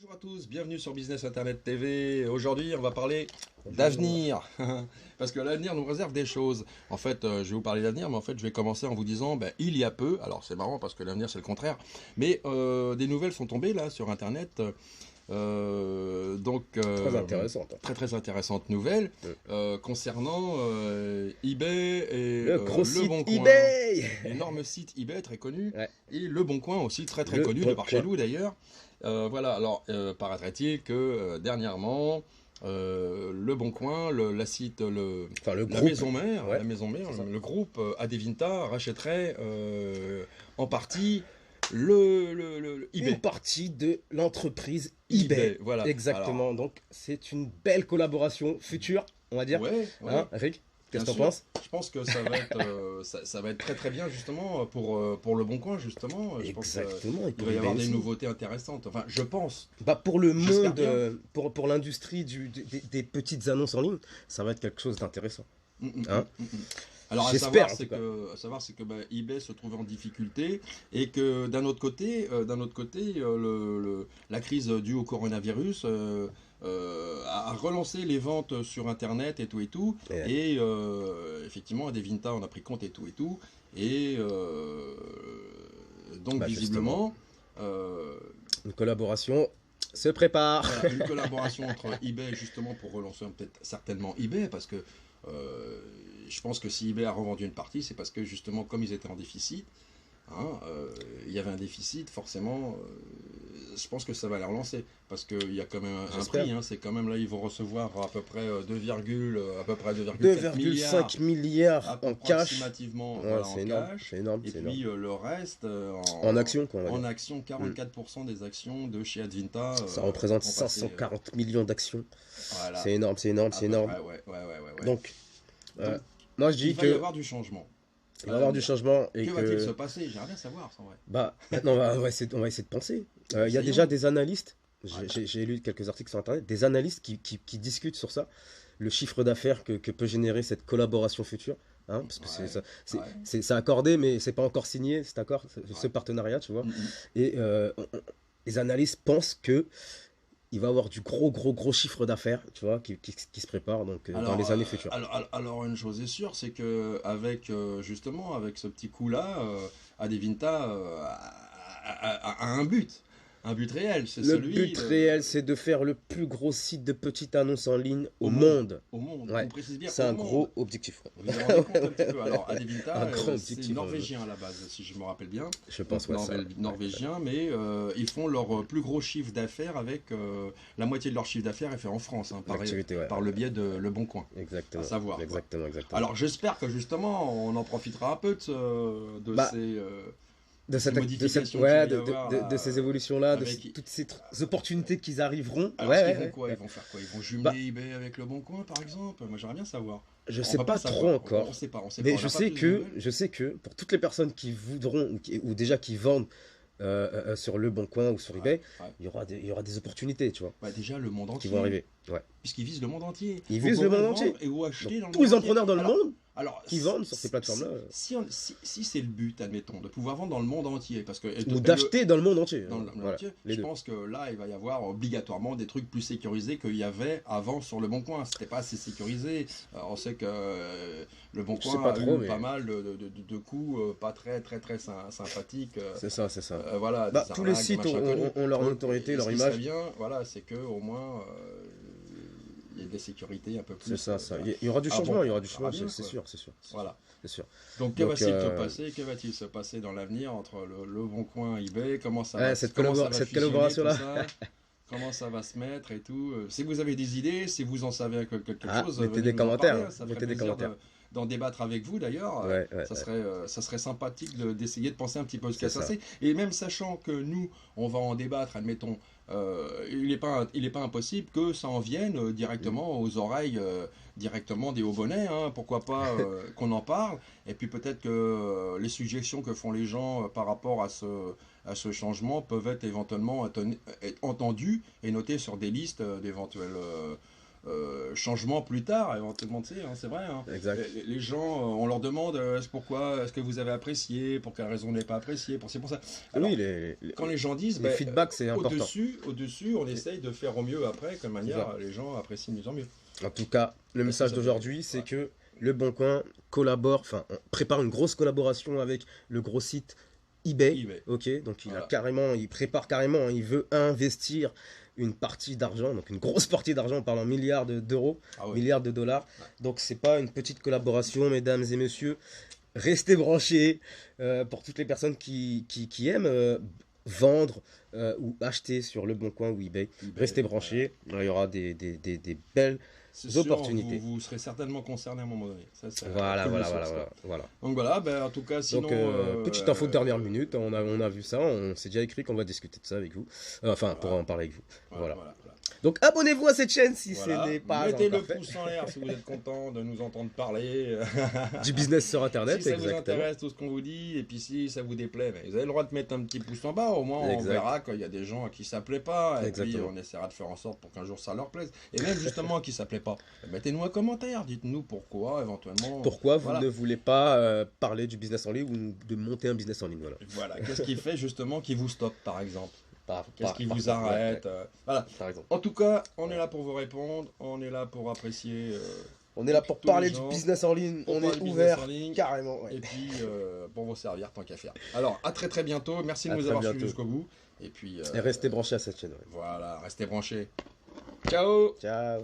Bonjour à tous, bienvenue sur Business Internet TV. Aujourd'hui, on va parler d'avenir. Parce que l'avenir nous réserve des choses. En fait, je vais vous parler d'avenir, mais en fait, je vais commencer en vous disant, il y a peu, alors c'est marrant parce que l'avenir c'est le contraire, mais des nouvelles sont tombées là sur Internet. Très intéressante. Très très intéressantes nouvelles concernant eBay et Le gros Le site Bon Coin. eBay. Énorme site eBay très connu. Ouais. Et Le Bon Coin aussi très très Le connu, Bon de par chez Coin. nous d'ailleurs. Voilà, alors paraîtrait-il que dernièrement, Le Bon Coin, Enfin, le la groupe. maison mère, Ouais, la maison mère, c'est ça. le groupe Adevinta rachèterait en partie le eBay. Une partie de l'entreprise eBay. Voilà. Exactement. Donc, c'est une belle collaboration future, on va dire. Alors, ouais, ouais. Hein, Rick, qu'est-ce que Bien t'en sûr. penses? Je pense que ça va être, ça va être très très bien justement pour Le Bon Coin justement. Je pense Exactement. Et qu'il pour va y eBay avoir des aussi. nouveautés intéressantes. Enfin, je pense. Pour le J'espère monde, bien. pour l'industrie des petites annonces en ligne, ça va être quelque chose d'intéressant. Hein? Alors J'espère, en tout cas. à savoir c'est que eBay se trouve en difficulté et que d'un autre côté, la crise due au coronavirus a relancé les ventes sur Internet et tout et tout. Ouais. Et effectivement, Adevinta en a pris compte et tout et tout. Et donc visiblement, Une collaboration se prépare. voilà, une collaboration entre eBay justement pour relancer peut-être certainement eBay parce que je pense que si eBay a revendu une partie, c'est parce que justement comme ils étaient en déficit, il y avait un déficit, forcément, je pense que ça va les relancer parce qu'il y a quand même un J'espère. prix, c'est quand même là ils vont recevoir à peu près 2,4 milliards 2,5 milliards en cash. approximativement Ouais, voilà, c'est en énorme, cash. c'est énorme, Et c'est puis énorme. le reste En action, quoi, on va en dire. action, 44% des actions de chez Advinta Ça représente ont passé, 540 millions d'actions. voilà, C'est énorme, c'est énorme, à c'est peu énorme. près, ouais. Donc, Donc, moi je dis il va y que avoir du changement. il va y avoir du changement et Que va-t-il se que passer? J'aimerais bien savoir, c'est vrai. maintenant on va essayer de penser. Il y a Essayons. déjà des analystes, Ouais. j'ai lu quelques articles sur internet, des analystes qui discutent sur ça, le chiffre d'affaires que peut générer cette collaboration future. Hein, parce que c'est accordé, mais c'est pas encore signé, cet accord, ce partenariat, tu vois. Et les analystes pensent que il va y avoir du gros chiffre d'affaires, tu vois, qui se prépare donc dans les années futures. Alors, une chose est sûre, c'est que avec justement avec ce petit coup-là, Adevinta a un but réel, c'est Le celui but réel, c'est de faire le plus gros site de petites annonces en ligne au monde. Au monde. Ouais. On précise bien C'est au un monde. gros objectif. Vous vous rendez compte un petit peu. Alors, Adevinta, Un grand c'est objectif, norvégien à la base, si je me rappelle bien. Je pense, Donc, ouais, ça. norvégien, mais ils font leur plus gros chiffre d'affaires avec la moitié de leur chiffre d'affaires est fait en France, L'activité, ouais. par le biais de Le Bon Coin. Exactement. À savoir, quoi. Exactement. Alors j'espère que justement on en profitera un peu de ces de ces modifications qu'il ouais, va y avoir, de ces évolutions-là, avec- toutes ces opportunités qui arriveront. Alors Ouais, ils ouais, font quoi? ouais. Ils vont faire quoi? Ils vont jumeler Bah, eBay avec Le Bon Coin par exemple? Moi j'aimerais bien savoir. Je On sais peut pas savoir. trop encore. On sait pas. Mais On n'a pas plus de nouvelles. je sais que pour toutes les personnes qui voudront ou déjà qui vendent sur Le Bon Coin ou sur eBay, Ouais. il y aura des opportunités, tu vois, Déjà le monde qui entier. vont arriver. Ouais. Puisqu'ils visent le monde entier. Ils Vous visent le pouvez monde entier. vendre et ou acheter dans Donc, le tous monde les entier. entrepreneurs dans le monde Alors, qui vendent sur ces plateformes-là. Si c'est le but, admettons, de pouvoir vendre dans le monde entier, parce que Ou d'acheter dans le monde entier. dans le monde Voilà, entier, les je deux. pense que là, il va y avoir obligatoirement des trucs plus sécurisés qu'il y avait avant sur Le Bon Coin. C'était pas assez sécurisé. On sait que Le Bon Je Coin sais pas a trop, eu mais- pas mal de coups pas très sympathiques. C'est ça, c'est ça. Voilà, Bah, des tous les arnaques, des sites machins connus. ont leur Donc, notoriété, et leur ce qui image. serait bien, voilà, c'est que au moins il y ait des sécurités un peu plus. C'est ça, ça. Voilà. Il y aura du Ah changement, bon, il y aura du on changement, verra bien, c'est quoi. sûr, c'est sûr. Voilà. C'est sûr. Donc, que Donc, va-t-il se passer dans l'avenir entre le Bon Coin et eBay? Comment ça Ouais, va, cette comment ça va cette fusionner, collaboration-là. tout ça comment ça va se mettre et tout. Si vous avez des idées, si vous en savez quelque chose, mettez venez des nous en commentaires, parler, ça ferait mettez des plaisir commentaires. d'en débattre avec vous d'ailleurs. Ouais, Ça serait sympathique d'essayer de penser un petit peu ce C'est qu'est ça. ça. Et même sachant que nous, on va en débattre, admettons, il n'est pas impossible que ça en vienne directement aux oreilles directement des hauts bonnets. Pourquoi pas qu'on en parle. Et puis peut-être que les suggestions que font les gens par rapport à ce changement peuvent être éventuellement être entendues et notées sur des listes d'éventuels changement plus tard, éventuellement, tu sais, hein, c'est vrai. Hein. Exact. Les gens, on leur demande pourquoi, est-ce que vous avez apprécié, pour quelle raison vous n'avez pas apprécié, c'est pour ça. Alors, Oui, quand les gens disent, les feedbacks, c'est important. Au-dessus, on essaye de faire au mieux après, de manière les gens apprécient de mieux en mieux. En tout cas, le message d'aujourd'hui, c'est que Le Bon Coin collabore, enfin, on prépare une grosse collaboration avec le gros site eBay. Ok, donc il prépare carrément, hein, il veut investir une partie d'argent, donc une grosse partie d'argent, on parle en milliards d'euros, milliards de dollars. Donc c'est pas une petite collaboration, mesdames et messieurs. Restez branchés pour toutes les personnes qui aiment vendre ou acheter sur Le Bon Coin ou eBay. Restez branchés, il y aura des belles opportunités. Sûr, vous serez certainement concerné à un moment donné. Ça, voilà. Donc voilà, en tout cas, sinon... petite info de dernière minute, on a vu ça, on s'est déjà écrit qu'on va discuter de ça avec vous. Enfin, pour en parler avec vous. Voilà. Donc abonnez-vous à cette chaîne si ce n'est pas Mettez le pouce en l'air si vous êtes content de nous entendre parler. Du business sur Internet, si ça vous intéresse tout ce qu'on vous dit, et puis si ça vous déplaît, vous avez le droit de mettre un petit pouce en bas, au moins on verra qu'il y a des gens à qui ça plaît pas, et puis on essaiera de faire en sorte pour qu'un jour ça leur plaise. Et même justement à qui ça plaît pas, mettez-nous un commentaire, dites-nous pourquoi éventuellement. Pourquoi vous ne voulez pas parler du business en ligne ou de monter un business en ligne, voilà. Qu'est-ce qui fait justement qui vous stoppe par exemple? Qu'est-ce qui vous arrête? Voilà. En tout cas, on est là pour vous répondre, on est là pour apprécier. On est là pour parler du business en ligne, on est ouvert carrément. Et puis pour vous servir tant qu'à faire. Alors, à très très bientôt. Merci de nous avoir suivis jusqu'au bout. Et puis. Et restez branchés à cette chaîne. Voilà, restez branchés. Ciao. Ciao.